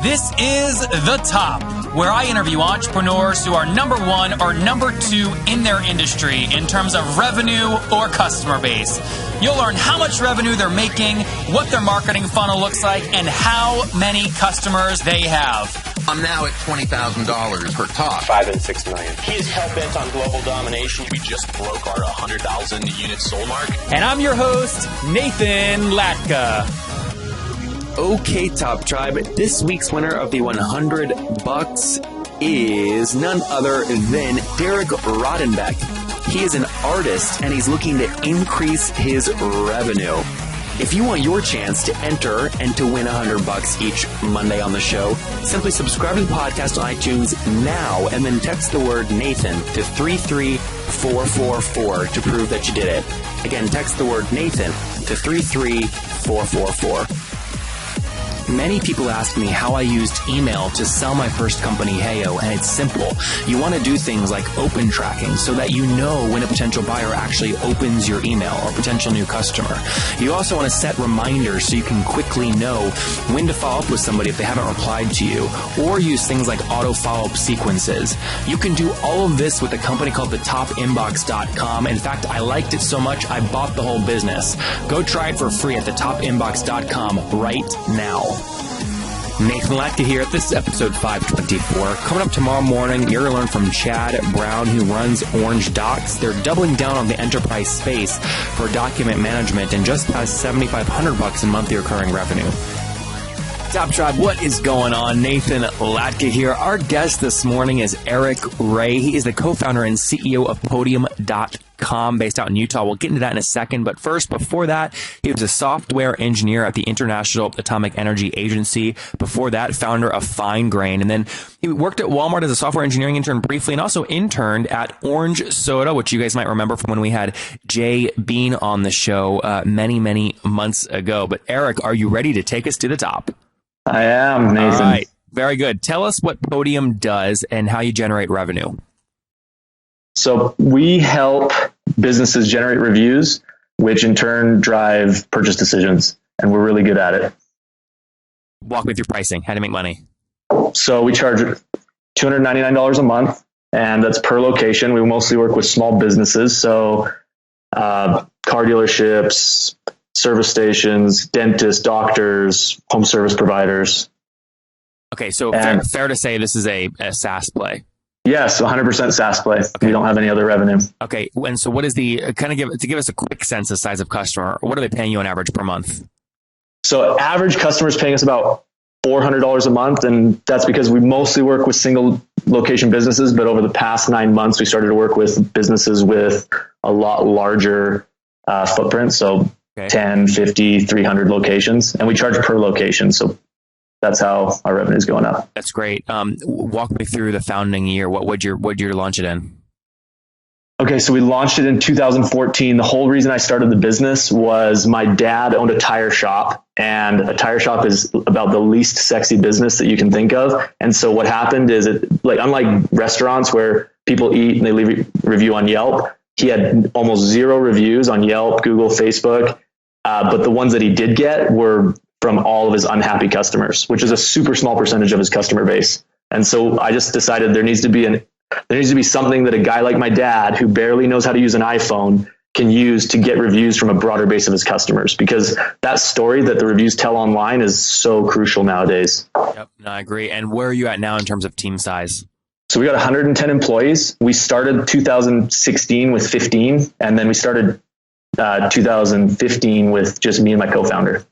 This is The Top, where I interview entrepreneurs who are number one or number two in their industry in terms of revenue or customer base. You'll learn how much revenue they're making, what their marketing funnel looks like, and how many customers they have. I'm now at $20,000 per talk. 5 and 6 million. He is hell-bent on global domination. We just broke our 100,000 unit sold mark. And I'm your host, Nathan Latka. Okay, Top Tribe, this week's winner of the $100 is none other than Derek Rodenbeck. He is an artist and he's looking to increase his revenue. If you want your chance to enter and to win $100 each Monday on the show, simply subscribe to the podcast on iTunes now and then text the word Nathan to 33444 to prove that you did it. Again, text the word Nathan to 33444. Many people ask me how I used email to sell my first company, Heyo, and it's simple. You want to do things like open tracking so that you know when a potential buyer actually opens your email or potential new customer. You also want to set reminders so you can quickly know when to follow up with somebody if they haven't replied to you, or use things like auto follow-up sequences. You can do all of this with a company called thetopinbox.com. In fact, I liked it so much, I bought the whole business. Go try it for free at thetopinbox.com right now. Nathan Latka here. This is episode 524. Coming up tomorrow morning, you're going to learn from Chad Brown, who runs Orange Docs. They're doubling down on the enterprise space for document management and just passed $7,500 in monthly recurring revenue. Top Tribe, what is going on? Nathan Latka here. Our guest this morning is Eric Rea. He is the co-founder and CEO of Podium.com, based out in Utah. We'll get into that in a second. But first, before that, he was a software engineer at the International Atomic Energy Agency. Before that, founder of Fine Grain. And then he worked at Walmart as a software engineering intern briefly, and also interned at Orange Soda, which you guys might remember from when we had Jay Bean on the show many, many months ago. But Eric, are you ready to take us to the top? I am, Nathan. All right. Very good. Tell us what Podium does and how you generate revenue. So we help businesses generate reviews, which in turn drive purchase decisions, and we're really good at it. Walk me through pricing. How to make money. So we charge $299 a month, and that's per location. We mostly work with small businesses, so car dealerships, service stations, dentists, doctors, home service providers. Okay, so fair to say this is a SaaS play. Yes, 100% SaaS play. Okay. We don't have any other revenue. Okay, and so what is the give us a quick sense of size of customer? What are they paying you on average per month? So average customer is paying us about $400 a month, and that's because we mostly work with single location businesses. But over the past 9 months, we started to work with businesses with a lot larger footprint. So 10, 50, 300 locations, and we charge per location. So that's how our revenue is going up. That's great. Walk me through the founding year. What would you launch it in? Okay, so we launched it in 2014. The whole reason I started the business was my dad owned a tire shop, and a tire shop is about the least sexy business that you can think of. And so what happened is, unlike restaurants where people eat and they leave a review on Yelp, he had almost zero reviews on Yelp, Google, Facebook. But the ones that he did get were from all of his unhappy customers, which is a super small percentage of his customer base. And so I just decided there needs to be something that a guy like my dad, who barely knows how to use an iPhone, can use to get reviews from a broader base of his customers, because that story that the reviews tell online is so crucial nowadays. Yep, no, I agree. And where are you at now in terms of team size? So we got 110 employees. We started 2016 with 15, and then we started 2015 with just me and my co-founder.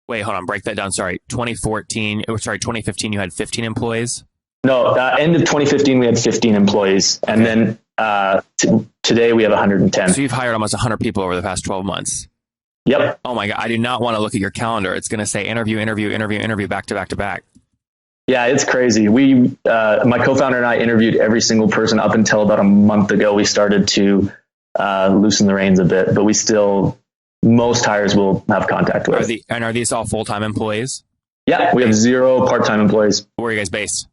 Wait, hold on. Break that down. Sorry. 2015, you had 15 employees? No, end of 2015, we had 15 employees. And then today we have 110. So you've hired almost 100 people over the past 12 months. Yep. Oh my God. I do not want to look at your calendar. It's going to say interview, back to back to back. Yeah, it's crazy. My co-founder and I interviewed every single person up until about a month ago. We started to loosen the reins a bit, but most hires will have contact with. Are these all full-time employees? Yeah, we have 0 part-time employees. Where are you guys based?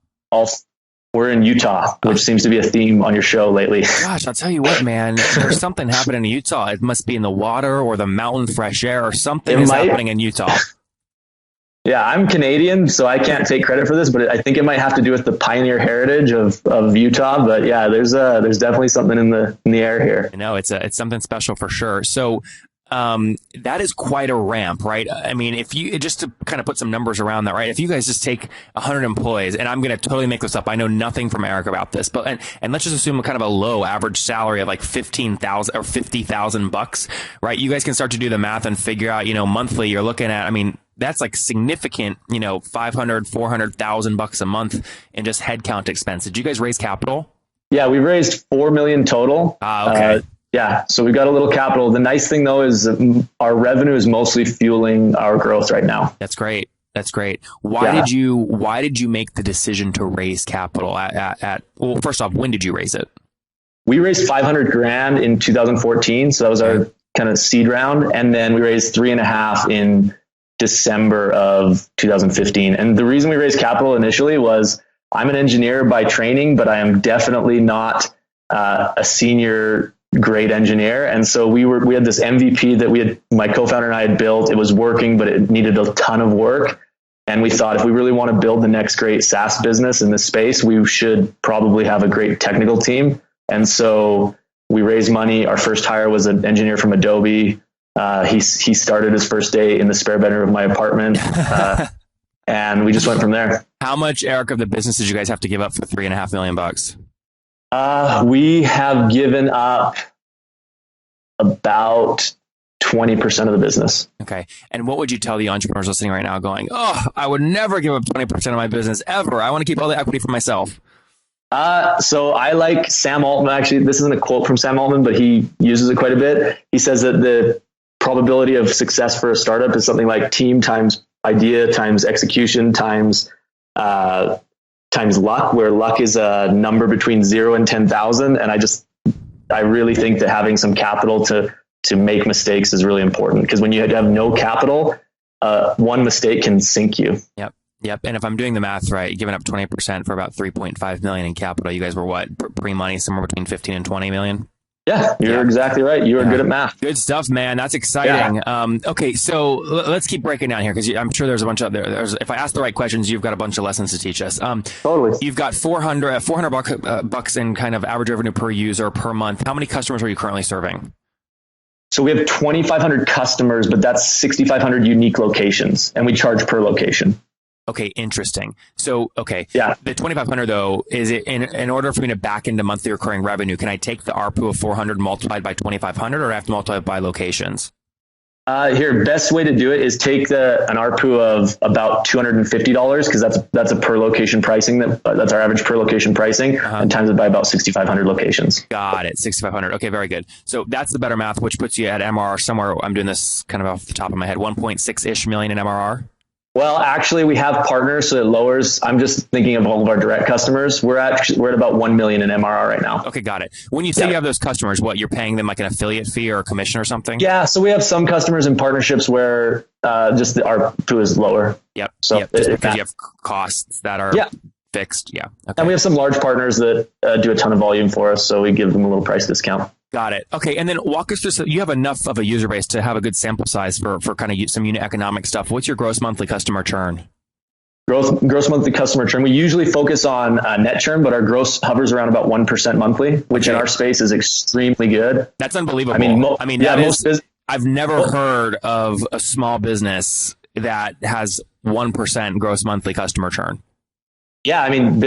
We're in Utah, which seems to be a theme on your show lately. Gosh, I'll tell you what, man. There's something happening in Utah. It must be in the water or the mountain fresh air, or something is happening in Utah. Yeah, I'm Canadian, so I can't take credit for this, but I think it might have to do with the pioneer heritage of Utah. But yeah, there's definitely something in the air here. No, it's something special for sure. So that is quite a ramp, right? I mean, if you just to kind of put some numbers around that, right? If you guys just take 100 employees, and I'm going to totally make this up. I know nothing from Eric about this, but and let's just assume a kind of a low average salary of like $15,000 or $50,000, right? You guys can start to do the math and figure out, monthly you're looking at. I mean, that's like significant, $500,000, $400,000 a month in just headcount expense. Did you guys raise capital? Yeah, we raised $4 million total. Okay. Yeah, so we got a little capital. The nice thing though is our revenue is mostly fueling our growth right now. That's great. That's great. Why did you make the decision to raise capital well, first off, when did you raise it? We raised $500,000 in 2014, so that was our kind of seed round, and then we raised 3.5 in December of 2015. And the reason we raised capital initially was I'm an engineer by training, but I am definitely not a senior grade engineer. And so we had this MVP that my co-founder and I had built. It was working, but it needed a ton of work. And we thought if we really want to build the next great SaaS business in this space, we should probably have a great technical team. And so we raised money. Our first hire was an engineer from Adobe. He started his first day in the spare bedroom of my apartment, and we just went from there. How much, Eric, of the business did you guys have to give up for $3.5 million? We have given up about 20% of the business. Okay. And what would you tell the entrepreneurs listening right now going, oh, I would never give up 20% of my business ever. I want to keep all the equity for myself. So I like Sam Altman. Actually, this isn't a quote from Sam Altman, but he uses it quite a bit. He says that the probability of success for a startup is something like team times idea times execution times luck, where luck is a number between 0 and 10,000. And I really think that having some capital to make mistakes is really important, because when you have no capital, one mistake can sink you. Yep. And if I'm doing the math right, giving up 20% for about 3.5 million in capital, you guys were what, pre-money somewhere between 15 and 20 million? Yeah, you're exactly right. You are good at math. Good stuff, man. That's exciting. Yeah. Okay, so let's keep breaking down here, because I'm sure there's a bunch of if I ask the right questions, you've got a bunch of lessons to teach us. Totally. You've got $400 bucks in kind of average revenue per user per month. How many customers are you currently serving? So we have 2,500 customers, but that's 6,500 unique locations, and we charge per location. Okay, interesting. So, okay. Yeah. The 2,500 though, is it in order for me to back into monthly recurring revenue, can I take the ARPU of 400 multiplied by 2,500, or do I have to multiply it by locations? Best way to do it is take an ARPU of about $250, because that's a per location pricing. That's our average per location pricing, and times it by about 6,500 locations. Got it. 6,500. Okay, very good. So that's the better math, which puts you at MRR somewhere. I'm doing this kind of off the top of my head, 1.6-ish million in MRR. Well, actually, we have partners, so it lowers. I'm just thinking of all of our direct customers. We're at about 1 million in MRR right now. Okay, got it. When you say you have those customers, what, you're paying them like an affiliate fee or a commission or something? Yeah, so we have some customers in partnerships where just the ARPU is lower. Yep. So just because you have costs that are fixed. Yeah. Okay. And we have some large partners that do a ton of volume for us, so we give them a little price discount. Got it. Okay. And then walk us through, so you have enough of a user base to have a good sample size for kind of some unit economic stuff. What's your gross monthly customer churn? Gross monthly customer churn. We usually focus on net churn, but our gross hovers around about 1% monthly, which in our space is extremely good. That's unbelievable. I've never heard of a small business that has 1% gross monthly customer churn. Yeah. I mean,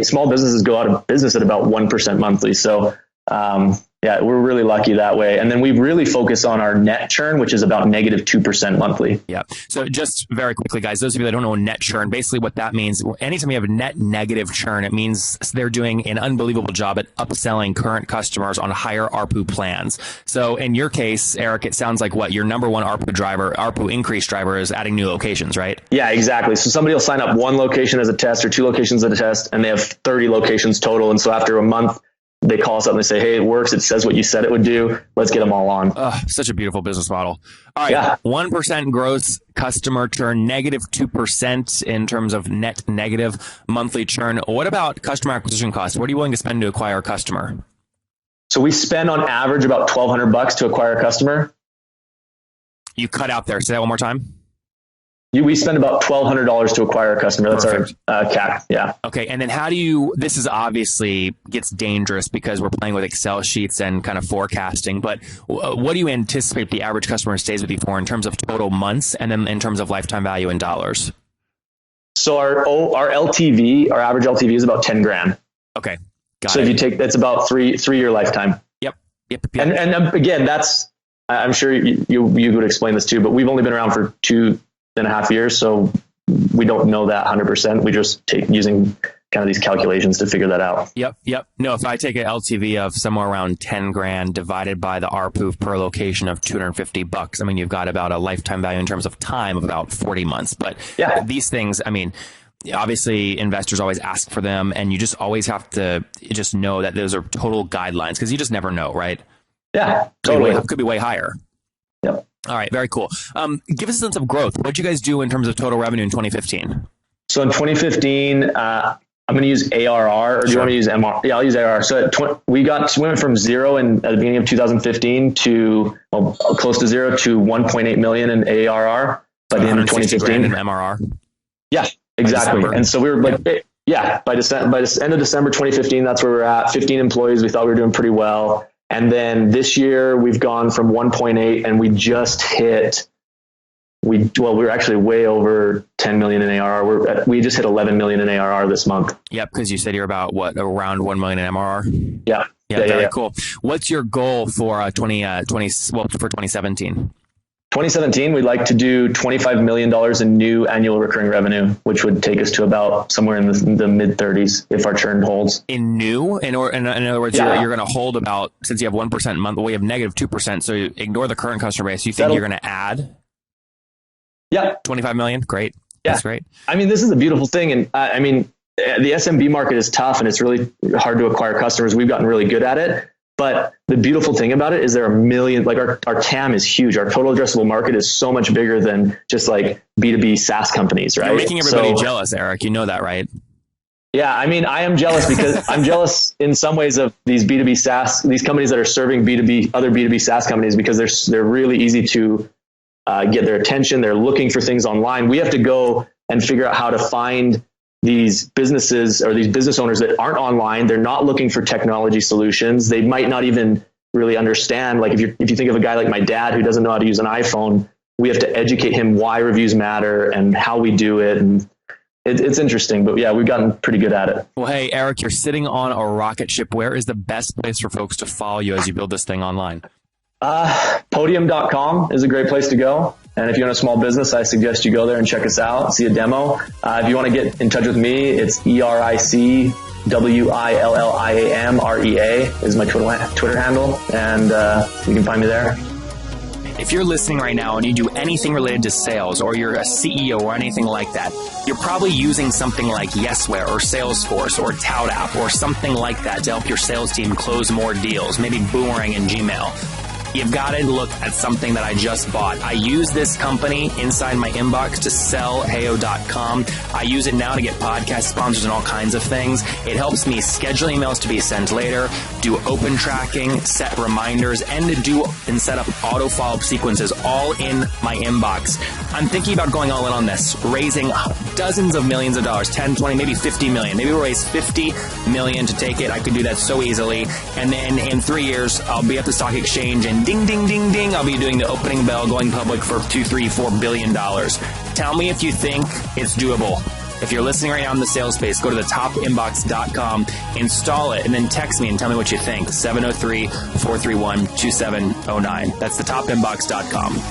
small businesses go out of business at about 1% monthly. So, we're really lucky that way. And then we really focus on our net churn, which is about negative 2% monthly. Yeah. So just very quickly, guys, those of you that don't know net churn, basically what that means, anytime you have net negative churn, it means they're doing an unbelievable job at upselling current customers on higher ARPU plans. So in your case, Eric, it sounds like your number one ARPU increase driver is adding new locations, right? Yeah, exactly. So somebody will sign up one location as a test or 2 locations as a test, and they have 30 locations total. And so after a month, they call us up and they say, hey, it works. It says what you said it would do. Let's get them all on. Such a beautiful business model. All right. Yeah. 1% gross customer churn, negative 2% in terms of net negative monthly churn. What about customer acquisition costs? What are you willing to spend to acquire a customer? So we spend on average about $1,200 to acquire a customer. You cut out there. Say that one more time. We spend about $1,200 to acquire a customer. That's Perfect. our CAC. Yeah. Okay. And then this is obviously gets dangerous because we're playing with Excel sheets and kind of forecasting, but what do you anticipate the average customer stays with you for in terms of total months and then in terms of lifetime value in dollars? So our LTV, our average LTV is about 10 grand. Okay. Got so it. if you take, that's about three-year lifetime. Yep. And again, I'm sure you would explain this too, but we've only been around for 2.5 years. So we don't know that 100%. We just using kind of these calculations to figure that out. Yep. No, if I take an LTV of somewhere around 10 grand divided by the ARPU per location of $250, I mean, you've got about a lifetime value in terms of time of about 40 months. But yeah, these things, I mean, obviously investors always ask for them, and you just always have to just know that those are total guidelines because you just never know, right? Yeah, totally. Could be way higher. Yep. All right, very cool. Give us a sense of growth. What did you guys do in terms of total revenue in 2015? So in 2015, I'm going to use ARR, or do you want me to use MRR? Yeah, I'll use ARR. So we went from zero at the beginning of 2015 to close to zero to 1.8 million in ARR by the end of 2015. In MRR. Yeah, exactly. And so we were like, by the end of December 2015, that's where we're at. 15 employees. We thought we were doing pretty well. And then this year we've gone from 1.8 and we just hit, we're actually way over 10 million in ARR. We just hit 11 million in ARR this month. Yep. Because you said you're about around 1 million in MRR. Yeah. Very cool. What's your goal for 2017? 2017, we'd like to do $25 million in new annual recurring revenue, which would take us to about somewhere in the mid 30s if our churn holds. In other words, you're going to hold about, since you have 1% a month, we have negative 2%. So you ignore the current customer base. You think you're going to add? Yeah. 25 million. Great. Yeah. That's great. I mean, this is a beautiful thing. And I mean, the SMB market is tough and it's really hard to acquire customers. We've gotten really good at it. But the beautiful thing about it is there are millions, like our TAM is huge. Our total addressable market is so much bigger than just like B2B SaaS companies, right? You're making everybody jealous, Eric. You know that, right? Yeah. I mean, I am jealous because I'm jealous in some ways of these B2B SaaS, these companies that are serving other B2B SaaS companies, because they're really easy to get their attention. They're looking for things online. We have to go and figure out how to find these businesses or these business owners that aren't online. They're not looking for technology solutions. They might not even really understand. Like if you think of a guy like my dad who doesn't know how to use an iPhone, we have to educate him why reviews matter and how we do it. And it's interesting, but yeah, we've gotten pretty good at it. Well, hey, Eric, you're sitting on a rocket ship. Where is the best place for folks to follow you as you build this thing online? Podium.com is a great place to go. And if you own a small business, I suggest you go there and check us out, see a demo. If you want to get in touch with me, it's EricWilliamRea is my Twitter handle. And you can find me there. If you're listening right now and you do anything related to sales, or you're a CEO or anything like that, you're probably using something like Yesware or Salesforce or ToutApp or something like that to help your sales team close more deals, maybe Boomerang and Gmail. You've got to look at something that I just bought. I use this company inside my inbox to sell Heyo.com. I use it now to get podcast sponsors and all kinds of things. It helps me schedule emails to be sent later, do open tracking, set reminders, and set up auto follow-up sequences all in my inbox. I'm thinking about going all in on this, raising dozens of millions of dollars, 10, 20, maybe 50 million. Maybe we'll raise 50 million to take it. I could do that so easily. And then in 3 years, I'll be at the stock exchange and ding, ding, ding, ding, I'll be doing the opening bell, going public for $2, $3, $4 billion. Tell me if you think it's doable. If you're listening right now in the sales space, go to thetopinbox.com, install it, and then text me and tell me what you think. 703-431-2709. That's thetopinbox.com.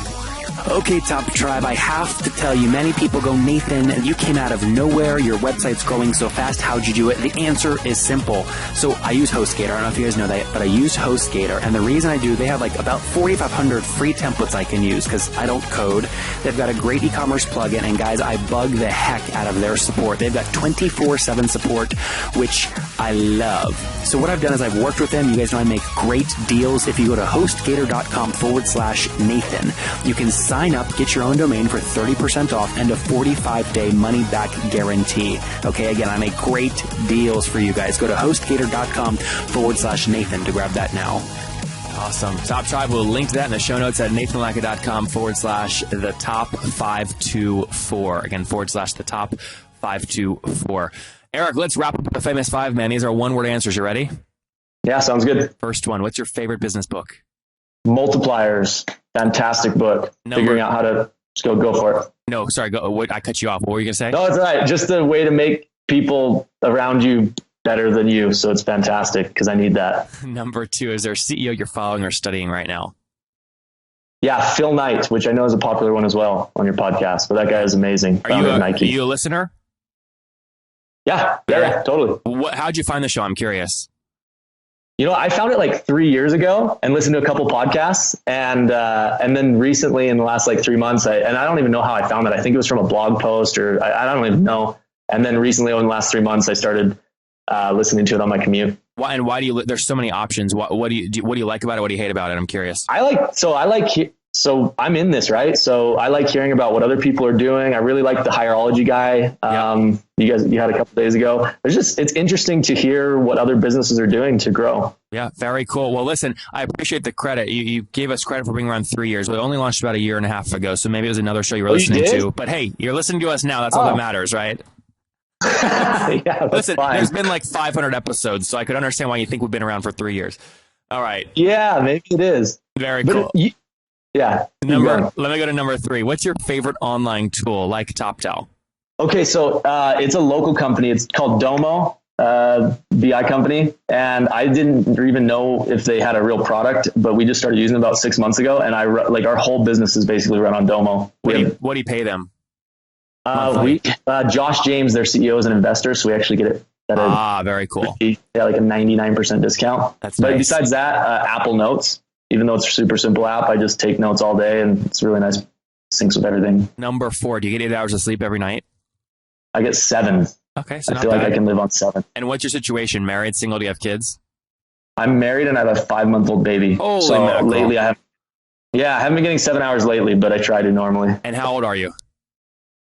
Okay, Top Tribe, I have to tell you, many people go, Nathan, you came out of nowhere. Your website's growing so fast. How'd you do it? The answer is simple. So I use HostGator. I don't know if you guys know that, but I use HostGator. And the reason I do, they have like about 4,500 free templates I can use because I don't code. They've got a great e-commerce plugin. And guys, I bug the heck out of their support. They've got 24/7 support, which I love. So what I've done is I've worked with them. You guys know I make great deals. If you go to HostGator.com/Nathan, you can sign up, get your own domain for 30% off and a 45-day money-back guarantee. Okay, again, I make great deals for you guys. Go to HostGator.com/Nathan to grab that now. Awesome. Top Tribe, we'll link to that in the show notes at nathanlatka.com/the top 524. Again, /the top 524. Eric, let's wrap up with the famous five, man. These are one-word answers. You ready? Yeah, sounds good. First one, what's your favorite business book? Multipliers. Fantastic book. Figuring out how to just go for it. No, sorry. I cut you off. What were you going to say? No, it's all right. Just the way to make people around you better than you. So it's fantastic because I need that. Number two, is there a CEO you're following or studying right now? Yeah, Phil Knight, which I know is a popular one as well on your podcast. But that guy is amazing. Are you a listener? Yeah, totally. How'd you find the show? I'm curious. I found it like 3 years ago and listened to a couple podcasts. And then recently in the last like 3 months, I don't even know how I found it. I think it was from a blog post or I don't even know. And then recently in the last 3 months, I started listening to it on my commute. Why do you, there's so many options. What do you like about it? What do you hate about it? I'm curious. So I'm in this, right? So I like hearing about what other people are doing. I really like the hierology guy. You had a couple days ago. It's interesting to hear what other businesses are doing to grow. Yeah, very cool. Well, listen, I appreciate the credit. You gave us credit for being around 3 years. We only launched about a year and a half ago. So maybe it was another show you were listening to. But hey, you're listening to us now. That's all that matters, right? Yeah, listen, fine. There's been like 500 episodes, so I could understand why you think we've been around for 3 years. All right. Yeah, maybe it is. Very cool. Yeah. Let me go to number 3. What's your favorite online tool like TopTal? Okay, so it's a local company. It's called Domo, BI company. And I didn't even know if they had a real product, but we just started using it about 6 months ago. And our whole business is basically run on Domo. What do you pay them? Josh James, their CEO, is an investor, so we actually get it at very cool. Like a 99% discount. That's but nice. Besides that, Apple Notes. Even though it's a super simple app, I just take notes all day and it's really nice. Syncs with everything. Number 4, do you get 8 hours of sleep every night? I get 7. Okay, so I feel like I can live on 7. And what's your situation? Married, single? Do you have kids? I'm married and I have a 5-month-old baby. Holy so mackerel. Lately I haven't been getting 7 hours lately, but I try to normally. And how old are you?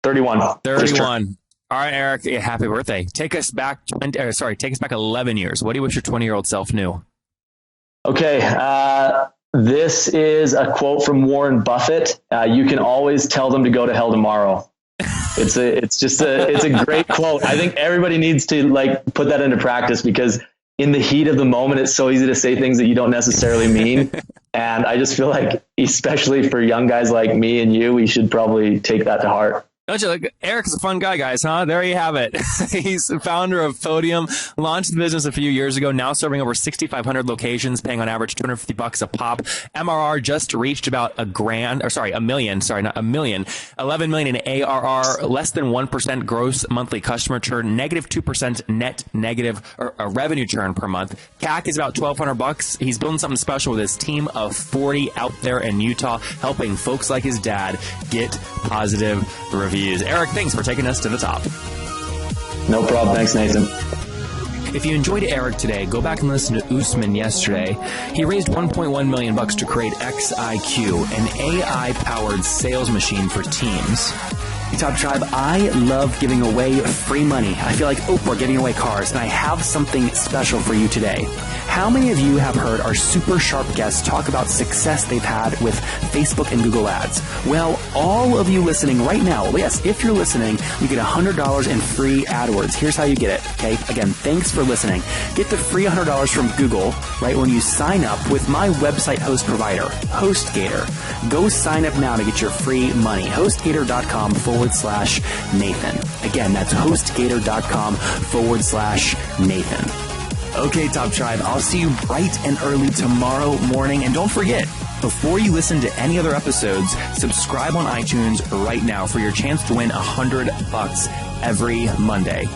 31. 31. All right, Eric, happy birthday. Take us back 11 years. What do you wish your 20-year-old self knew? Okay, this is a quote from Warren Buffett. You can always tell them to go to hell tomorrow. It's a great quote. I think everybody needs to put that into practice because in the heat of the moment, it's so easy to say things that you don't necessarily mean. And I just feel like, especially for young guys like me and you, we should probably take that to heart. Don't you look? Eric is a fun guy, guys, huh? There you have it. He's the founder of Podium, launched the business a few years ago, now serving over 6,500 locations, paying on average $250 a pop. MRR just reached about $1 million. Sorry, not $1 million. 11 million in ARR, less than 1% gross monthly customer churn, negative 2% net negative revenue churn per month. CAC is about $1,200. He's building something special with his team of 40 out there in Utah, helping folks like his dad get positive reviews. Eric, thanks for taking us to the top. No problem. Thanks, Nathan. If you enjoyed Eric today, go back and listen to Usman yesterday. He raised $1.1 million to create XIQ, an AI-powered sales machine for teams. Top Tribe, I love giving away free money. I feel like Oprah giving away cars, and I have something special for you today. How many of you have heard our super sharp guests talk about success they've had with Facebook and Google ads? Well, all of you listening right now, yes, if you're listening, you get $100 in free AdWords. Here's how you get it, okay? Again, thanks for listening. Get the free $100 from Google, right, when you sign up with my website host provider, HostGator. Go sign up now to get your free money. HostGator.com/Nathan. Again, that's HostGator.com/Nathan. Okay, Top Tribe, I'll see you bright and early tomorrow morning. And don't forget, before you listen to any other episodes, subscribe on iTunes right now for your chance to win $100 every Monday.